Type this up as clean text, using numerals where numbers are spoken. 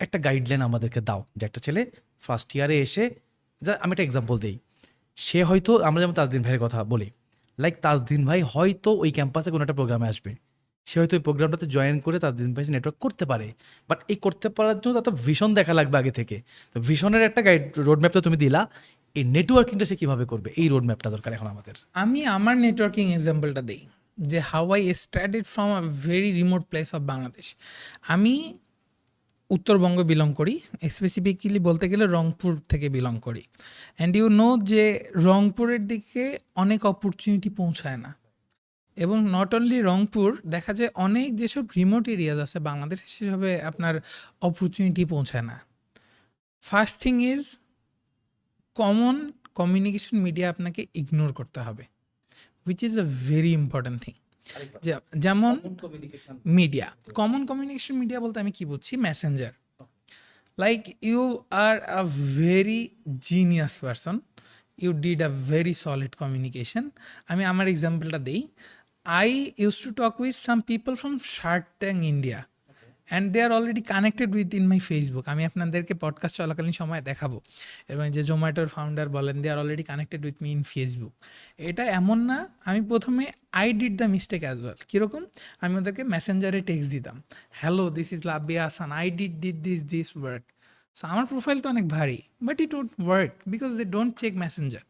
একটা গাইডলাইন আমাদেরকে দাও যে একটা ছেলে ফার্স্ট ইয়ারে এসে, যা আমি একটা এক্সাম্পল দিই, সে হয়তো, আমরা যেমন তাজদিন ভাইয়ের কথা বলি, লাইক তাজদিন ভাই হয়তো ওই ক্যাম্পাসে কোনো একটা প্রোগ্রামে আসবে, সে হয়তো ওই প্রোগ্রামটাতে জয়েন করে তাজদিন ভাই নেটওয়ার্ক করতে পারে, বাট এই করতে পারার জন্য তার তো ভিশন দেখা লাগবে আগে থেকে। তো ভিশনের একটা গাইড রোড ম্যাপ তো তুমি দিলা, এই নেটওয়ার্কিংটা সে কীভাবে করবে, এই রোড ম্যাপটা দরকার এখন আমাদের। আমি আমার নেটওয়ার্কিং এক্সাম্পলটা দিই, যে how I started from a very remote place of Bangladesh. আমি উত্তরবঙ্গ বিলং করি, স্পেসিফিক্যালি বলতে গেলে রংপুর থেকে বিলং করি। অ্যান্ড ইউ নো যে রংপুরের দিকে অনেক অপরচুনিটি পৌঁছায় না, এবং নট অনলি রংপুর, দেখা যায় অনেক যেসব রিমোট এরিয়াজ আছে বাংলাদেশে সেভাবে আপনার অপরচুনিটি পৌঁছায় না। First thing is common communication media আপনাকে ইগনোর করতে হবে, which is a very important thing. যেমন মিডিয়া, কমন কমিউনিকেশন মিডিয়া বলতে আমি কি বুঝছি, messenger. Like you are a very genius person, you did a very solid communication. আমি আমার এক্সাম্পলটা দিই। I use to talk with some people from Shark Tank India, and they are already connected with in my Facebook. আমি আপনাদেরকে podcast চলাকালীন সময় দেখাবো। এবং যে জোম্যাটোর ফাউন্ডার বলেন, they are already connected with me in Facebook. এটা এমন না, আমি প্রথমে I did the mistake as well. কীরকম? আমি ওদেরকে মেসেঞ্জারে টেক্সট দিতাম, hello this is Labiya Hasan, I did this work. So আমার প্রোফাইল তো অনেক ভারী, but it won't work because they don't check Messenger.